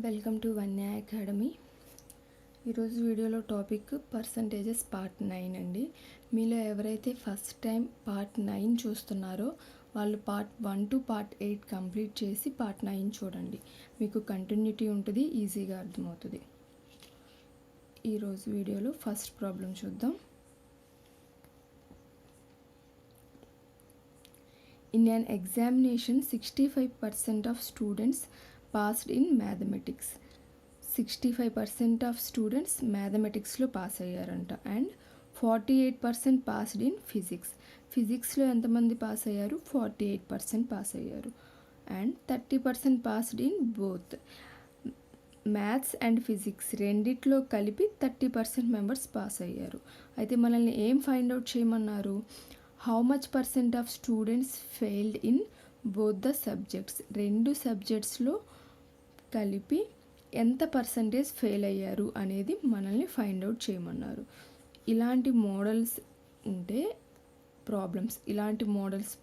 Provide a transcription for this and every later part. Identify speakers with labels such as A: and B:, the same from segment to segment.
A: Welcome to Vanya academy. ఈరోజు వీడియోలో topic percentages part 9 అండి. మీలో ఎవరైతే ఫస్ట్ టైం పార్ట్ 9 చూస్తున్నారో వాళ్ళు పార్ట్ 1 టు పార్ట్ 8 కంప్లీట్ చేసి పార్ట్ 9 చూడండి. మీకు కంటిన్యూటీ ఉంటుంది, ఈజీగా అర్థమవుతుంది. ఈరోజు వీడియోలో ఫస్ట్ ప్రాబ్లం చూద్దాం. In an examination, 65% of students passed in mathematics. 65% of students mathematicsలో పాస్ అయ్యారంట. And 48% passed in physics. ఫిజిక్స్లో ఎంతమంది పాస్ అయ్యారు? 48% పాస్ అయ్యారు. And 30% passed in both maths and physics రెండిట్లో కలిపి 30% మెంబర్స్ పాస్ అయ్యారు. అయితే మనల్ని ఏం ఫైండ్ అవుట్ చేయమన్నారు? How much percent of students failed in both the subjects. రెండు సబ్జెక్ట్స్లో కలిపి ఎంత పర్సంటేజ్ ఫెయిల్ అయ్యారు అనేది మనల్ని ఫైండ్ అవుట్ చేయమన్నారు. ఇలాంటి మోడల్స్ ఉంటే ఇలాంటి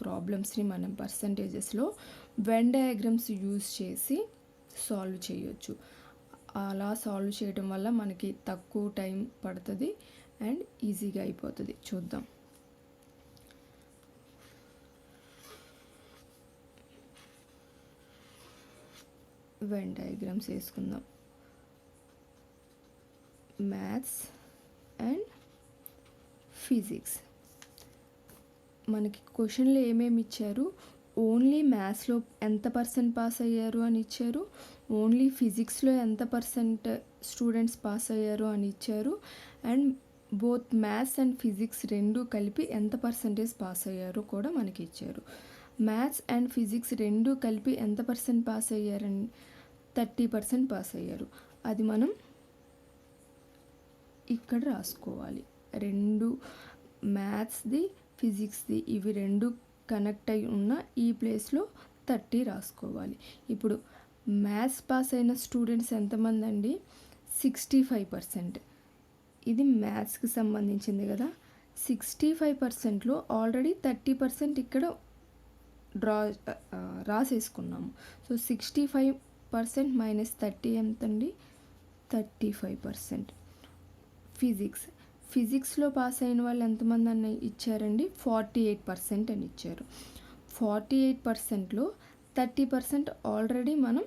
A: ప్రాబ్లమ్స్ని మనం పర్సంటేజెస్లో వెన్ డయాగ్రామ్స్ యూజ్ చేసి సాల్వ్ చేయొచ్చు. అలా సాల్వ్ చేయడం వల్ల మనకి తక్కువ టైం పడుతుంది అండ్ ఈజీగా అయిపోతుంది. చూద్దాం. వెన్ డయాగ్రామ్స్ వేసుకుందాం. Maths and physics. మనకి క్వశ్చన్లో ఏమేమి ఇచ్చారు? ఓన్లీ మ్యాథ్స్లో ఎంత పర్సెంట్ పాస్ అయ్యారు అని ఇచ్చారు, ఓన్లీ ఫిజిక్స్లో ఎంత పర్సెంట్ స్టూడెంట్స్ పాస్ అయ్యారు అని ఇచ్చారు, and both maths and physics రెండు కలిపి ఎంత పర్సెంటేజ్ పాస్ అయ్యారో కూడా మనకి ఇచ్చారు. మ్యాథ్స్ అండ్ ఫిజిక్స్ రెండు కలిపి ఎంత పర్సెంట్ పాస్ అయ్యారని 30% పాస్ అయ్యారు. అది మనం ఇక్కడ రాసుకోవాలి. రెండు మ్యాథ్స్ది ఫిజిక్స్ది ఇవి రెండు కనెక్ట్ అయి ఉన్న ఈ ప్లేస్లో 30 రాసుకోవాలి. ఇప్పుడు మ్యాథ్స్ పాస్ అయిన స్టూడెంట్స్ ఎంతమంది అండి? 65%. ఇది మ్యాథ్స్కి సంబంధించింది కదా. 65%లో ఆల్రెడీ 30% ఇక్కడ రాసేసుకున్నాము. సో 65% మైనస్ 30 ఎంత అండి? 35%. ఫిజిక్స్లో పాస్ అయిన వాళ్ళు ఎంతమంది అని ఇచ్చారండి? 48% అని ఇచ్చారు. 48%లో 30% ఆల్రెడీ మనం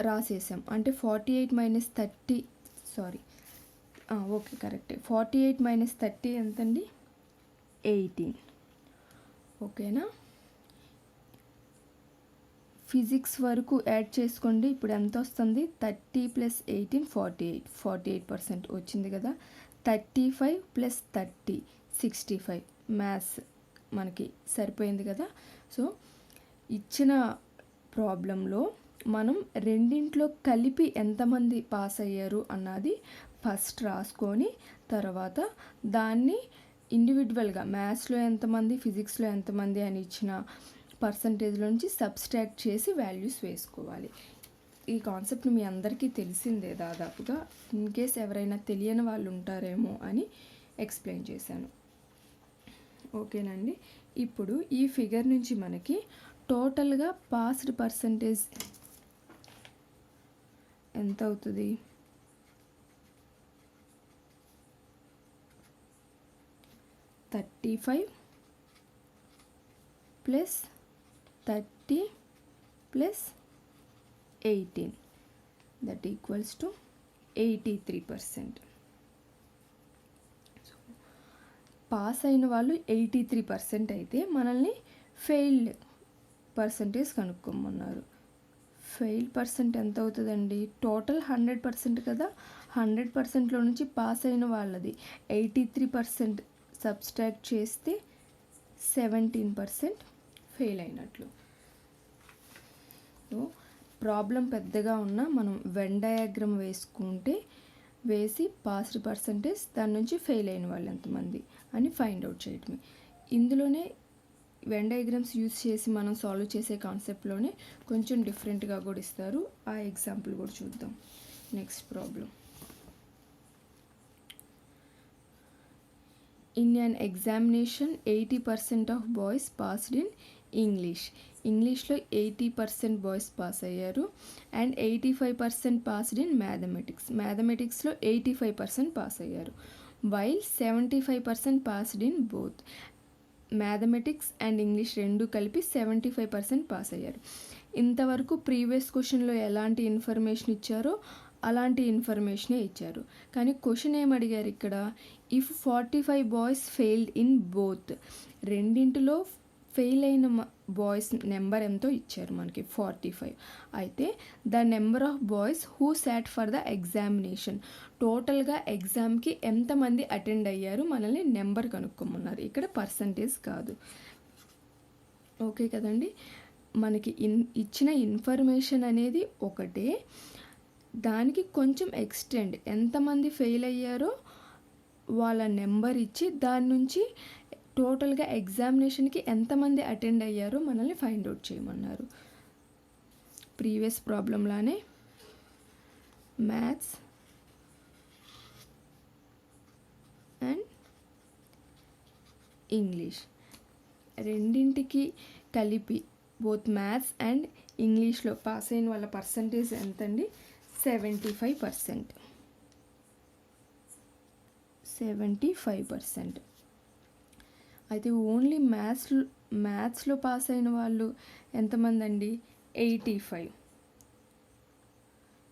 A: రాసేసాం. అంటే 48 మైనస్ 30 ఓకే కరెక్టే. 48 మైనస్ 30 ఎంతండి? 18. ఓకేనా? ఫిజిక్స్ వరకు యాడ్ చేసుకోండి. ఇప్పుడు ఎంత వస్తుంది? 30 + 18 48% వచ్చింది కదా. 35 + 30 65. మ్యాథ్స్ మనకి సరిపోయింది కదా. సో ఇచ్చిన ప్రాబ్లంలో మనం రెండింట్లో కలిపి ఎంతమంది పాస్ అయ్యారు అన్నది ఫస్ట్ రాసుకొని తర్వాత దాన్ని ఇండివిజువల్గా మ్యాథ్స్లో ఎంతమంది, ఫిజిక్స్లో ఎంతమంది అని ఇచ్చిన పర్సంటేజ్లో నుంచి సబ్స్ట్రాక్ట్ చేసి వాల్యూస్ వేసుకోవాలి. ఈ కాన్సెప్ట్ మీ అందరికీ తెలిసిందే దాదాపుగా. ఇన్ కేస్ ఎవరైనా తెలియని వాళ్ళు ఉంటారేమో అని ఎక్స్ప్లెయిన్ చేశాను. ఓకేనండి. ఇప్పుడు ఈ ఫిగర్ నుంచి మనకి టోటల్గా పాస్డ్ పర్సంటేజ్ ఎంత అవుతుంది? 35 + 30 + 18 that equals to 83%. పాస్ అయిన వాళ్ళు 83% అయితే మనల్ని ఫెయిల్డ్ పర్సంటేజ్ కనుక్కోమన్నారు. ఫెయిల్ పర్సెంట్ ఎంత అవుతుందండి? టోటల్ 100% కదా. 100%లో నుంచి పాస్ అయిన వాళ్ళది 83% సబ్స్ట్రాక్ట్ చేస్తే 17% ఫెయిల్ అయినట్లు. సో ప్రాబ్లం పెద్దగా ఉన్నా మనం వెన్ డయాగ్రామ్ వేసి పాస్డ్ పర్సంటేజ్, దాని నుంచి ఫెయిల్ అయిన వాళ్ళు ఎంతమంది అని ఫైండ్ అవుట్ చేయటమే. ఇందులోనే వెన్ డయాగ్రామ్స్ యూజ్ చేసి మనం సాల్వ్ చేసే కాన్సెప్ట్లోనే కొంచెం డిఫరెంట్గా కూడా ఇస్తారు. ఆ ఎగ్జాంపుల్ కూడా చూద్దాం. Next problem. In an examination, 80% of boys passed in English. ఇంగ్లీష్లో 80% బాయ్స్ పాస్ అయ్యారు అండ్ 85% పాస్డ్ ఇన్ మ్యాథమెటిక్స్లో 85% పాస్ అయ్యారు, while 75% passed in both mathematics and English రెండు కలిపి 75% పాస్ అయ్యారు. ఇంతవరకు ప్రీవియస్ క్వశ్చన్లో ఎలాంటి ఇన్ఫర్మేషన్ ఇచ్చారో అలాంటి ఇన్ఫర్మేషనే ఇచ్చారు. కానీ క్వశ్చన్ ఏం అడిగారు ఇక్కడ, if 45 boys failed in both, రెండింటిలో ఫెయిల్ అయిన బాయ్స్ నెంబర్ ఎంతో ఇచ్చారు మనకి 45. అయితే the number of boys who sat for the examination, టోటల్గా ఎగ్జామ్కి ఎంతమంది అటెండ్ అయ్యారు మనల్ని నెంబర్ కనుక్కోమన్నారు, ఇక్కడ పర్సంటేజ్ కాదు. ఓకే కదండి. మనకి ఇచ్చిన ఇన్ఫర్మేషన్ అనేది ఒకటే, దానికి కొంచెం ఎక్స్టెండ్ ఎంతమంది ఫెయిల్ అయ్యారో వాళ్ళ నెంబర్ ఇచ్చి దాని నుంచి టోటల్గా ఎగ్జామినేషన్కి ఎంతమంది అటెండ్ అయ్యారో మనల్ని ఫైండ్ అవుట్ చేయమన్నారు. ప్రీవియస్ ప్రాబ్లంలానే మ్యాథ్స్ అండ్ ఇంగ్లీష్ రెండింటికి కలిపి బోత్ మ్యాథ్స్ అండ్ ఇంగ్లీష్లో పాస్ అయిన వాళ్ళ పర్సంటేజ్ ఎంతండి, 75%. 75%. అయితే ఓన్లీ మ్యాథ్స్లో పాస్ అయిన వాళ్ళు ఎంతమంది అండి, 85.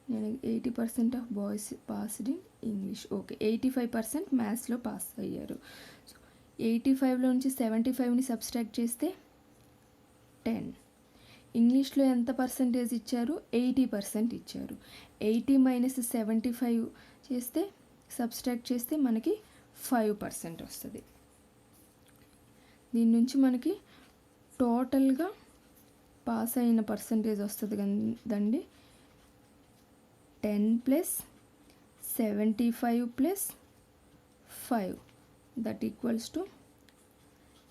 A: నేను 80% of boys passed in English. Okay, 85% మ్యాథ్స్లో పాస్ అయ్యారు. సో 85లో నుంచి 75ని సబ్స్ట్రాక్ట్ చేస్తే 10. ఇంగ్లీష్లో ఎంత పర్సంటేజ్ ఇచ్చారు, 80% ఇచ్చారు. 80 - 75 చేస్తే సబ్స్ట్రాక్ట్ చేస్తే మనకి 5% వస్తుంది. దీని నుంచి మనకి టోటల్గా పాస్ అయిన పర్సంటేజ్ వస్తుంది కదండి, 10 + 75 + 5 that equals to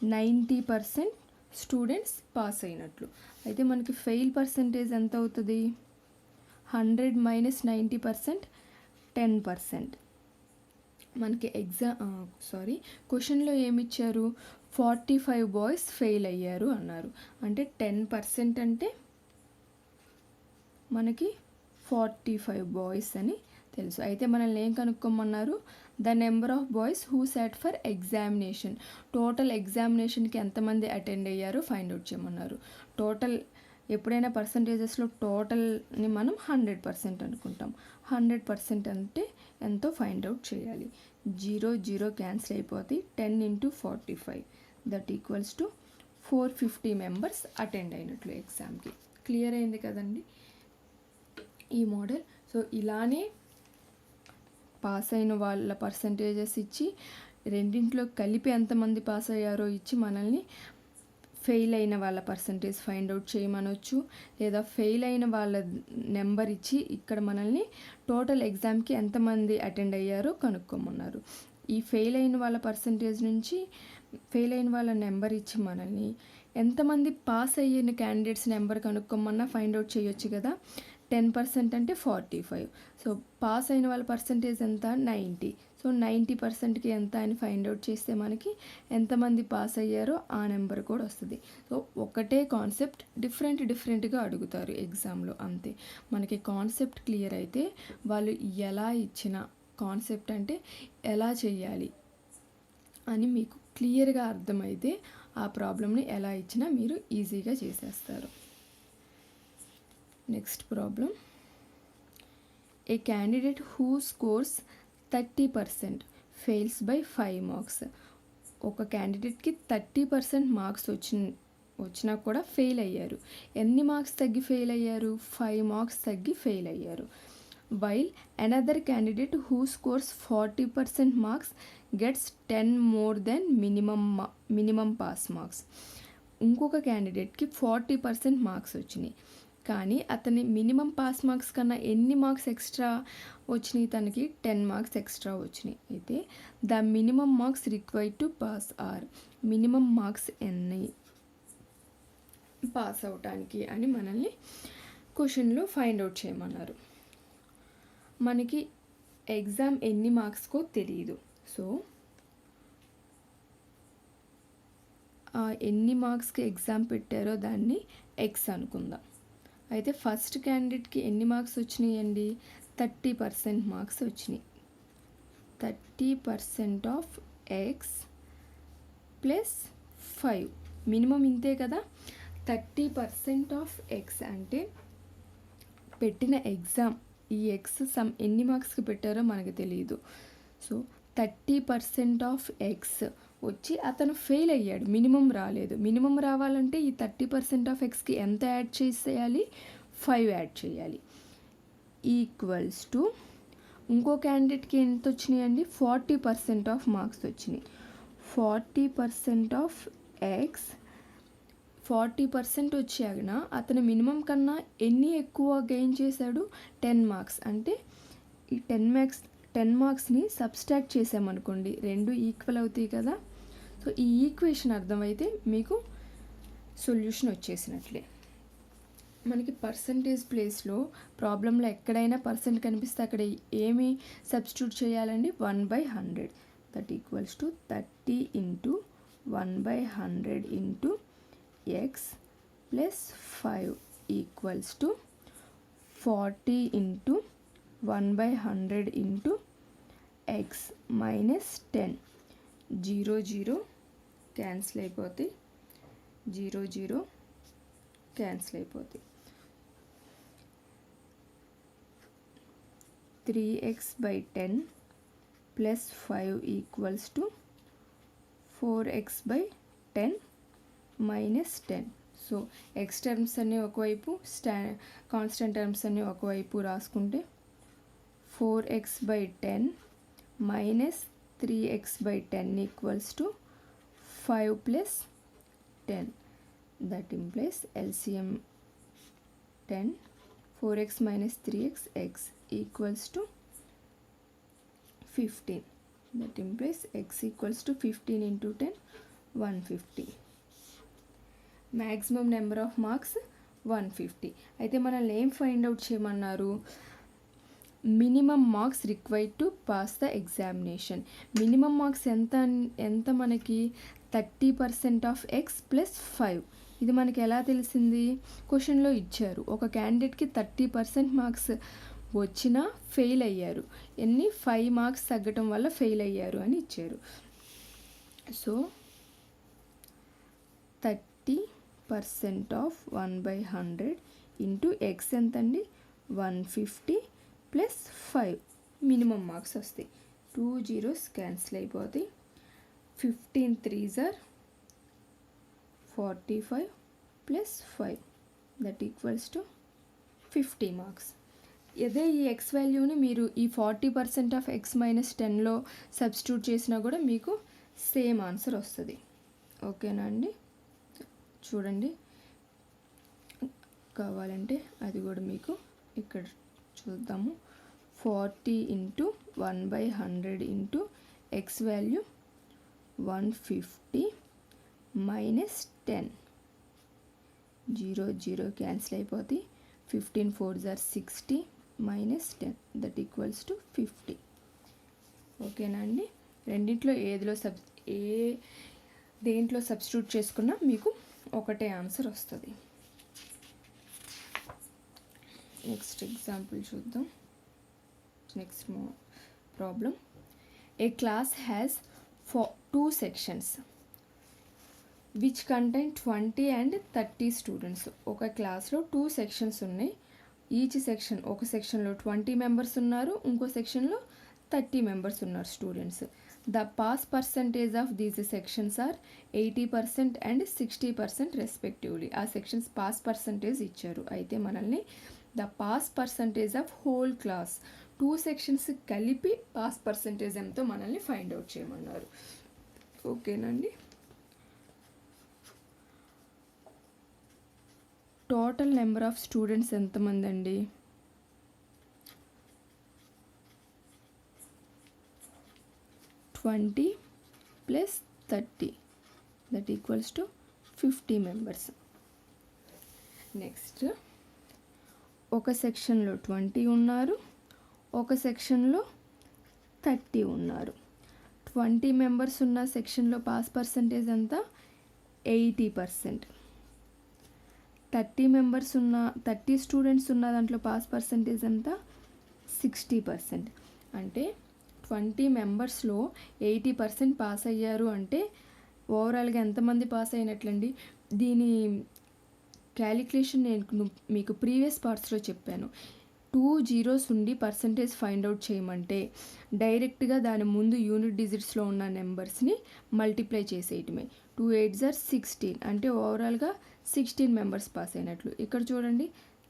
A: 90% students pass అయినట్లు. అయితే మనకి ఫెయిల్ పర్సంటేజ్ ఎంత అవుతుంది, 100 - 90% 10%. మనకి క్వశ్చన్లో ఏమిచ్చారు, 45 బాయ్స్ ఫెయిల్ అయ్యారు అన్నారు. అంటే 10% అంటే మనకి 45 బాయ్స్ అని తెలుసు. అయితే మనల్ని ఏం కనుక్కోమన్నారు, the number of boys who sat for examination, total ఎగ్జామినేషన్కి ఎంతమంది అటెండ్ అయ్యారో ఫైండ్ అవుట్ చేయమన్నారు. టోటల్ ఎప్పుడైనా పర్సంటేజెస్లో టోటల్ని మనం 100% అనుకుంటాం. 100% అంటే ఎంతో ఫైండ్ అవుట్ చేయాలి. 0 క్యాన్సిల్ అయిపోతాయి. 10 × 45 that equals to 450 members attend అయినట్లు ఎగ్జామ్కి. క్లియర్ అయింది కదండి ఈ మోడల్. సో ఇలానే పాస్ అయిన వాళ్ళ పర్సంటేజెస్ ఇచ్చి రెండింటిలో కలిపి ఎంతమంది పాస్ అయ్యారో ఇచ్చి మనల్ని ఫెయిల్ అయిన వాళ్ళ పర్సంటేజ్ ఫైండ్ అవుట్ చేయమనొచ్చు, లేదా ఫెయిల్ అయిన వాళ్ళ నెంబర్ ఇచ్చి ఇక్కడ మనల్ని టోటల్ ఎగ్జామ్కి ఎంతమంది అటెండ్ అయ్యారో కనుక్కోమన్నారు. ఈ ఫెయిల్ అయిన వాళ్ళ పర్సంటేజ్ నుంచి ఫెయిల్ అయిన వాళ్ళ నెంబర్ ఇచ్చి మనల్ని ఎంతమంది పాస్ అయిన క్యాండిడేట్స్ నెంబర్ కనుక్కోమన్నా ఫైండ్ అవుట్ చేయొచ్చు కదా. 10% అంటే 45. సో పాస్ అయిన వాళ్ళ పర్సంటేజ్ ఎంత, 90. సో 90%కి ఎంత అని ఫైండ్ అవుట్ చేస్తే మనకి ఎంతమంది పాస్ అయ్యారో ఆ నెంబర్ కూడా వస్తుంది. సో ఒకటే కాన్సెప్ట్ డిఫరెంట్గా అడుగుతారు ఎగ్జామ్లో, అంతే. మనకి కాన్సెప్ట్ క్లియర్ అయితే వాళ్ళు ఎలా ఇచ్చిన కాన్సెప్ట్ అంటే ఎలా చేయాలి అని మీకు క్లియర్గా అర్థమైతే ఆ ప్రాబ్లమ్ని ఎలా ఇచ్చినా మీరు ఈజీగా చేసేస్తారు. Next problem, A candidate who scores 30% fails by 5 marks. ఒక క్యాండిడేట్కి 30% మార్క్స్ వచ్చినా కూడా ఫెయిల్ అయ్యారు. ఎన్ని మార్క్స్ తగ్గి ఫెయిల్ అయ్యారు, 5 మార్క్స్ తగ్గి ఫెయిల్ అయ్యారు. While another candidate who scores 40% marks gets 10 more than minimum pass marks. ఇంకొక క్యాండిడేట్కి 40% మార్క్స్ వచ్చినాయి, కానీ అతని మినిమం పాస్ మార్క్స్ కన్నా ఎన్ని మార్క్స్ ఎక్స్ట్రా వచ్చినాయి, తనకి 10 మార్క్స్ ఎక్స్ట్రా వచ్చినాయి. అయితే the minimum marks required to pass or, minimum marks ఎన్ని పాస్ అవటానికి అని మనల్ని క్వశ్చన్లో ఫైండ్ అవుట్ చేయమన్నారు. మనకి ఎగ్జామ్ ఎన్ని మార్క్స్కో తెలియదు. సో ఎన్ని మార్క్స్కి ఎగ్జామ్ పెట్టారో దాన్ని ఎక్స్ అనుకుందాం. అయితే ఫస్ట్ క్యాండిడేట్కి ఎన్ని మార్క్స్ వచ్చినాయండి? 30% మార్క్స్ వచ్చినాయి. 30% ఆఫ్ ఎక్స్ ప్లస్ 5 మినిమం ఇంతే కదా. 30% ఆఫ్ ఎక్స్ అంటే పెట్టిన ఎగ్జామ్ ఈ ఎక్స్ సమ్ ఎన్ని మార్క్స్కి పెట్టారో మనకు తెలియదు. సో 30% ఆఫ్ ఎక్స్ వచ్చి అతను ఫెయిల్ అయ్యాడు, మినిమం రాలేదు. మినిమం రావాలంటే ఈ 30% ఆఫ్ ఎక్స్కి ఎంత యాడ్ చేసేయాలి? 5 యాడ్ చేయాలి. ఈక్వల్స్ టు ఇంకో క్యాండిడేట్కి ఎంత వచ్చినాయండి? 40% ఆఫ్ మార్క్స్ వచ్చినాయి. 40% ఆఫ్ ఎక్స్ 40% వచ్చాక అతను మినిమం కన్నా ఎన్ని ఎక్కువ గెయిన్ చేశాడు? 10 మార్క్స్. అంటే ఈ 10 మార్క్స్ని సబ్స్ట్రాక్ట్ చేసామనుకోండి, రెండు ఈక్వల్ అవుతాయి కదా. సో ఈ ఈక్వేషన్ అర్థమైతే మీకు సొల్యూషన్ వచ్చేసినట్లే. మనకి పర్సంటేజ్ ప్లేస్లో ప్రాబ్లంలో ఎక్కడైనా పర్సెంట్ కనిపిస్తే అక్కడ ఏమి సబ్స్టిట్యూట్ చేయాలండి? 1/100. That equals to 30 into 1/100 into X plus 5 equals to 40 into 1/100 into X minus 10. 0 0 cancel అయిపోతాయి, 0 0 క్యాన్సిల్ అయిపోతాయి. 3x/10 plus 5 equals to 4x/10 minus 10. So X terms అన్నీ ఒకవైపు, కాన్స్టెంట్ టర్మ్స్ అన్నీ ఒకవైపు రాసుకుంటే 4x/10 minus 3x/10 equals to 5 plus 10. That implies LCM 10. 4x minus 3x x equals to 15. That implies x equals to 15 into 10, 150. Maximum number of marks 150. అయితే మనల్ని ఏం find out చేయమన్నారు? Minimum marks required to pass the examination. Minimum marks ఎంత మనకి? 30% of X plus 5. ఇది మనకి ఎలా తెలిసింది? క్వశ్చన్లో ఇచ్చారు, ఒక క్యాండిడేట్కి 30% మార్క్స్ వచ్చినా ఫెయిల్ అయ్యారు, 5 మార్క్స్ తగ్గటం వల్ల ఫెయిల్ అయ్యారు అని ఇచ్చారు. సో 30% ఆఫ్ 1/100 ఇంటూ ఎక్స్ ఎంతండి? 150 ప్లస్ 5 మినిమం మార్క్స్ వస్తాయి. 2 zeros క్యాన్సిల్ అయిపోతాయి. 15 3s are 45 plus 5 that equals to 50 marks. అదే ఈ ఎక్స్ వాల్యూని మీరు ఈ 40% ఆఫ్ ఎక్స్ మైనస్ 10లో సబ్స్టిట్యూట్ చేసినా కూడా మీకు సేమ్ ఆన్సర్ వస్తుంది. ఓకేనా అండి? చూడండి, కావాలంటే అది కూడా మీకు ఇక్కడ చూద్దాము. 40 into 1/100 into X value 150 minus 10. 0 0 cancel అయిపోతాయి. 15 4s are 60 minus 10 that equals to 50. ఓకేనా అండి? రెండింటిలో దేంట్లో సబ్స్టిట్యూట్ చేసుకున్నా మీకు ఒకటే ఆన్సర్ వస్తుంది. నెక్స్ట్ ఎగ్జాంపుల్ చూద్దాం. Next problem. A class has 2 sections which contain 20 and 30 students. ఒక క్లాస్లో 2 sections ఉన్నాయి. ఈచ్ సెక్షన్, ఒక సెక్షన్లో 20 మెంబర్స్ ఉన్నారు, ఇంకో సెక్షన్లో 30 మెంబర్స్ ఉన్నారు students. The pass percentage of these sections are 80% and 60% respectively. ఆ సెక్షన్స్ పాస్ పర్సంటేజ్ ఇచ్చారు. అయితే మనల్ని the pass percentage of whole class, 2 sections కలిపి పాస్ పర్సంటేజ్ ఎంతో మనల్ని ఫైండ్ అవుట్ చేయమన్నారు. ఓకేనండి? టోటల్ నెంబర్ ఆఫ్ స్టూడెంట్స్ ఎంతమంది అండి? 20 plus 30 that equals to 50 members. Next, ఒక సెక్షన్లో 20 ఉన్నారు, ఒక సెక్షన్లో 30 ఉన్నారు. 20 మెంబర్స్ ఉన్న సెక్షన్లో పాస్ పర్సంటేజ్ ఎంత? 80%. 30 స్టూడెంట్స్ ఉన్న దాంట్లో పాస్ పర్సంటేజ్ ఎంత 60%. అంటే 20 మెంబర్స్లో 80% పాస్ అయ్యారు అంటే ఓవరాల్గా ఎంతమంది పాస్ అయినట్లండి. దీని క్యాలిక్యులేషన్ నేను మీకు ప్రీవియస్ పార్ట్స్లో చెప్పాను. 2 జీరోస్ ఉండి పర్సంటేజ్ ఫైండ్ అవుట్ చేయమంటే డైరెక్ట్గా దాని ముందు యూనిట్ డిజిట్స్లో ఉన్న నెంబర్స్ని మల్టిప్లై చేసేయటమే. 2 8s are 16 అంటే ఓవరాల్గా 16 మెంబర్స్ పాస్ అయినట్లు. ఇక్కడ చూడండి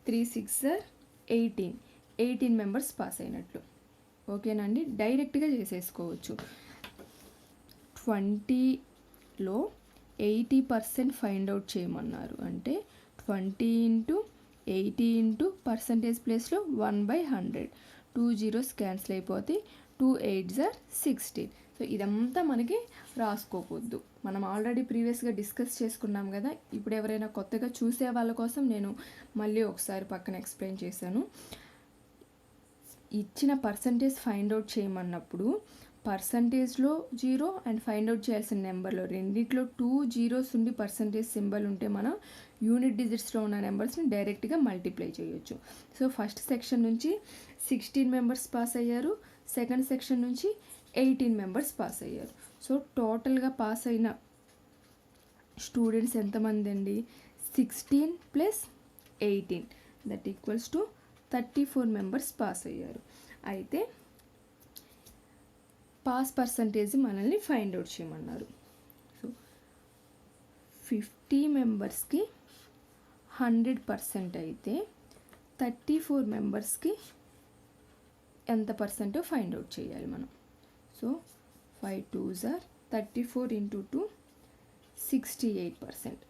A: 3 6s are 18 మెంబర్స్ పాస్ అయినట్లు. ఓకేనండి, డైరెక్ట్గా చేసేసుకోవచ్చు. 20లో 80% ఫైండ్ అవుట్ చేయమన్నారు అంటే 20 ఇంటూ 80 ఇంటూ పర్సంటేజ్ ప్లేస్లో 1/100. 2 జీరోస్ క్యాన్సిల్ అయిపోతే 2 8s are 16. సో ఇదంతా మనకి రాసుకోవద్దు, మనం ఆల్రెడీ ప్రీవియస్గా డిస్కస్ చేసుకున్నాం కదా. ఇప్పుడు ఎవరైనా కొత్తగా చూసే వాళ్ళ కోసం నేను మళ్ళీ ఒకసారి పక్కన ఎక్స్ప్లెయిన్ చేశాను. ఇచ్చిన పర్సంటేజ్ ఫైండ్ అవుట్ చేయమన్నప్పుడు పర్సంటేజ్లో 0 అండ్ ఫైండ్ అవుట్ చేయాల్సిన నెంబర్లో రెండిట్లో 2 జీరోస్ ఉండి పర్సంటేజ్ సింబల్ ఉంటే మనం యూనిట్ డిజిట్స్లో ఉన్న నెంబర్స్ని డైరెక్ట్గా మల్టిప్లై చేయొచ్చు. సో ఫస్ట్ సెక్షన్ నుంచి 16 మెంబర్స్ పాస్ అయ్యారు, సెకండ్ సెక్షన్ నుంచి 18 మెంబర్స్ పాస్ అయ్యారు. సో టోటల్గా పాస్ అయిన స్టూడెంట్స్ ఎంతమంది అండి? 16 + 18 that equals to 34 members pass అయ్యారు. అయితే పాస్ పర్సంటేజ్ మనల్ని ఫైండ్ అవుట్ చేయమన్నారు. సో 50 మెంబర్స్కి 100% అయితే 34 మెంబర్స్కి ఎంత పర్సెంటో ఫైండ్ అవుట్ చేయాలి మనం. So 5 2s are 34 into 2 68%.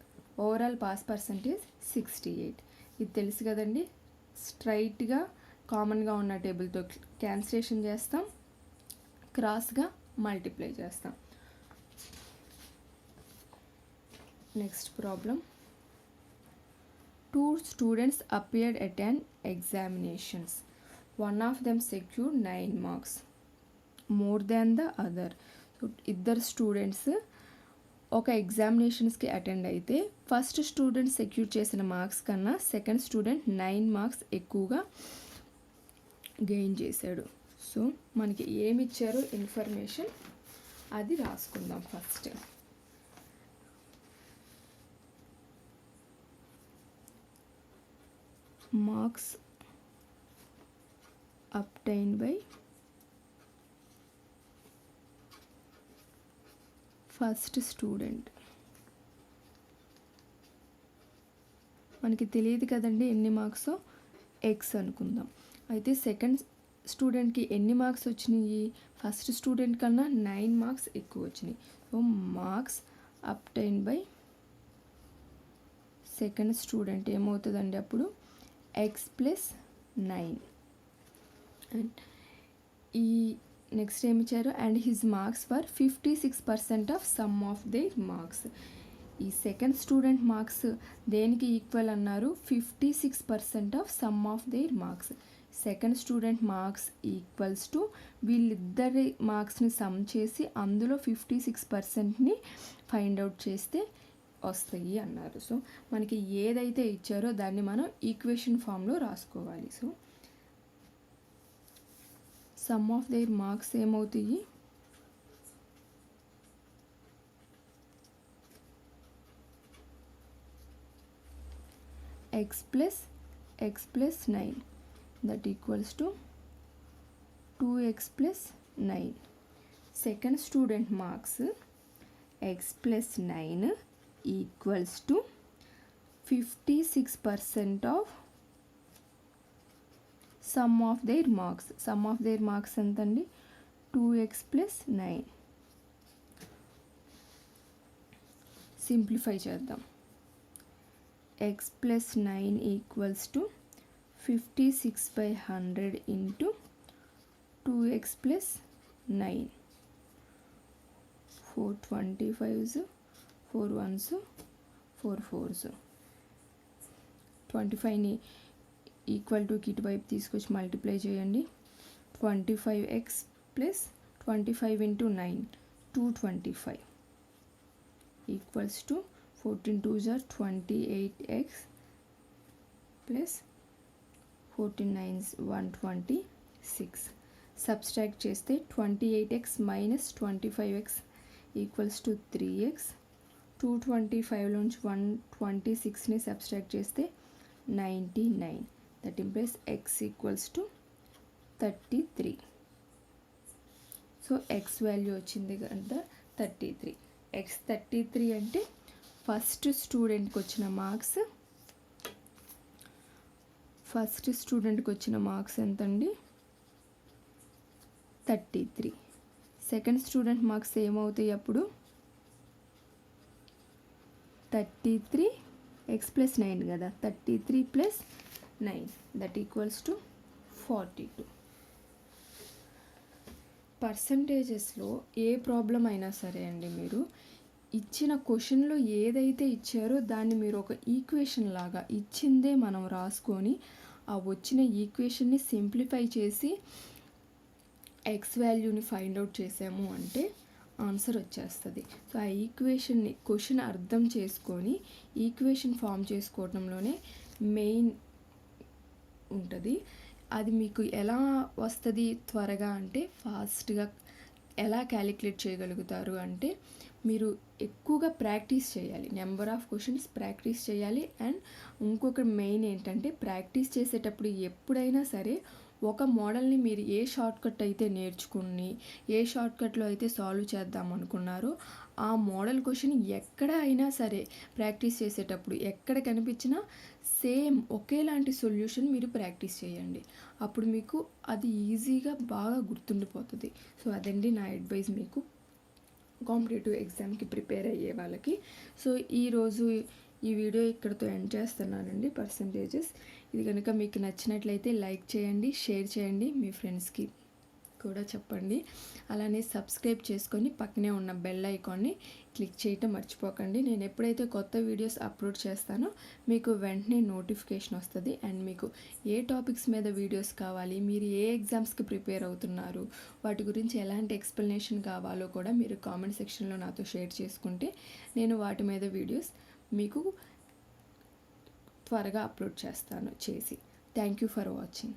A: Overall pass percentage 68. ఇది తెలుసు కదండి. స్ట్రైట్గా కామన్గా ఉన్న టేబుల్తో క్యాన్సిలేషన్ చేస్తాం, క్రాస్గా మల్టిప్లై చేస్తాం. Next problem. 2 students appeared at an examinations. One of them secured 9 marks more than the other. So ఇద్దరు స్టూడెంట్స్ ఒక ఎగ్జామినేషన్స్కి అటెండ్ అయితే ఫస్ట్ స్టూడెంట్ సెక్యూర్ చేసిన మార్క్స్ కన్నా సెకండ్ స్టూడెంట్ 9 మార్క్స్ ఎక్కువగా గెయిన్ చేశాడు. సో మనకి ఏమి ఇచ్చారో ఇన్ఫర్మేషన్ అది రాసుకుందాం first. Marks obtained by first student. మనకి తెలియదు కదండి ఎన్ని మార్క్స్, ఎక్స్ అనుకుందాం. అయితే సెకండ్ స్టూడెంట్కి ఎన్ని మార్క్స్ వచ్చినాయి? ఫస్ట్ స్టూడెంట్ కన్నా 9 మార్క్స్ ఎక్కువ వచ్చినాయి. So marks obtained by second student ఏమవుతుందండి అప్పుడు ఎక్స్ + 9. అండ్ ఈ నెక్స్ట్ ఏమి ఇచ్చారు? And his marks were 56% of some of their marks. ఈ సెకండ్ స్టూడెంట్ మార్క్స్ దేనికి ఈక్వల్ అన్నారు? 56% of some of their marks. Second student marks equals to వీళ్ళిద్దరి మార్క్స్ని some చేసి అందులో 56%ని ఫైండ్ అవుట్ చేస్తే వస్తాయి అన్నారు. సో మనకి ఏదైతే ఇచ్చారో దాన్ని మనం ఈక్వేషన్ ఫామ్లో రాసుకోవాలి. So some of their marks ఏమవుతాయి? x + 9 that equals to 2x + 9. Second student marks x + 9 equals to 56% of sum of their marks. Sum of their marks ఎంతండి? 2x + 9. సింప్లిఫై చేద్దాం. x + 9 equals to 56/100 into 2x + 9. 4 25s, 4 1s, 4 4s. 25ని equal Tuki ఇటువైపు తీసుకొచ్చి multiply చేయండి. 25x + 25 into 9 225 equals to 14 2s are 28x plus 14 9s 126. Subtract చేస్తే 28x minus 25x equals to 3x. 225లోంచి 126ని subtract చేస్తే 99. That implies x equals to 33. So x value వచ్చింది కదా 33. x 33 అంటే ఫస్ట్ స్టూడెంట్కి వచ్చిన మార్క్స్ ఎంతండి? 33. సెకండ్ స్టూడెంట్ మార్క్స్ ఏమవుతాయి అప్పుడు? 33 x ప్లస్ 9 కదా, 33 ప్లస్ 9 దట్ ఈక్వల్స్ టు 42. పర్సంటేజెస్లో ఏ ప్రాబ్లం అయినా సరే అండి, మీరు ఇచ్చిన క్వశ్చన్లో ఏదైతే ఇచ్చారో దాన్ని మీరు ఒక ఈక్వేషన్ లాగా ఇచ్చిందే మనం రాసుకొని ఆ వచ్చిన ఈక్వేషన్ని సింప్లిఫై చేసి ఎక్స్ వాల్యూని ఫైండ్ అవుట్ చేసాము అంటే ఆన్సర్ వచ్చేస్తుంది. సో ఆ ఈక్వేషన్ని క్వశ్చన్ అర్థం చేసుకొని ఈక్వేషన్ ఫామ్ చేసుకోవడంలోనే మెయిన్ ఉంటుంది. అది మీకు ఎలా వస్తుంది త్వరగా అంటే, ఫాస్ట్గా ఎలా క్యాలిక్యులేట్ చేయగలుగుతారు అంటే, మీరు ఎక్కువగా ప్రాక్టీస్ చేయాలి. నెంబర్ ఆఫ్ క్వశ్చన్స్ ప్రాక్టీస్ చేయాలి. అండ్ ఇంకొక మెయిన్ ఏంటంటే, ప్రాక్టీస్ చేసేటప్పుడు ఎప్పుడైనా సరే ఒక మోడల్ని మీరు ఏ షార్ట్కట్ అయితే నేర్చుకుని ఏ షార్ట్కట్లో అయితే సాల్వ్ చేద్దాం అనుకున్నారో ఆ మోడల్ క్వశ్చన్ ఎక్కడ అయినా సరే ప్రాక్టీస్ చేసేటప్పుడు ఎక్కడ కనిపించినా సేమ్ ఒకేలాంటి సొల్యూషన్ మీరు ప్రాక్టీస్ చేయండి. అప్పుడు మీకు అది ఈజీగా బాగా గుర్తుండిపోతుంది. సో అదండి నా అడ్వైస్ మీకు కాంపిటేటివ్ ఎగ్జామ్కి ప్రిపేర్ అయ్యే వాళ్ళకి. సో ఈరోజు ఈ వీడియో ఇక్కడితో ఎండ్ చేస్తున్నానండి. పర్సంటేజెస్ ఇది కనుక మీకు నచ్చినట్లయితే లైక్ చేయండి, షేర్ చేయండి, మీ ఫ్రెండ్స్కి కూడా చెప్పండి. అలానే సబ్స్క్రైబ్ చేసుకొని పక్కనే ఉన్న బెల్ ఐకాన్ని క్లిక్ చేయటం మర్చిపోకండి. నేను ఎప్పుడైతే కొత్త వీడియోస్ అప్లోడ్ చేస్తానో మీకు వెంటనే నోటిఫికేషన్ వస్తుంది. అండ్ మీకు ఏ టాపిక్స్ మీద వీడియోస్ కావాలి, మీరు ఏ ఎగ్జామ్స్కి ప్రిపేర్ అవుతున్నారు, వాటి గురించి ఎలాంటి ఎక్స్ప్లెనేషన్ కావాలో కూడా మీరు కామెంట్ సెక్షన్లో నాతో షేర్ చేసుకుంటే నేను వాటి మీద వీడియోస్ మీకు త్వరగా అప్లోడ్ చేస్తాను చేసి. Thank you for watching.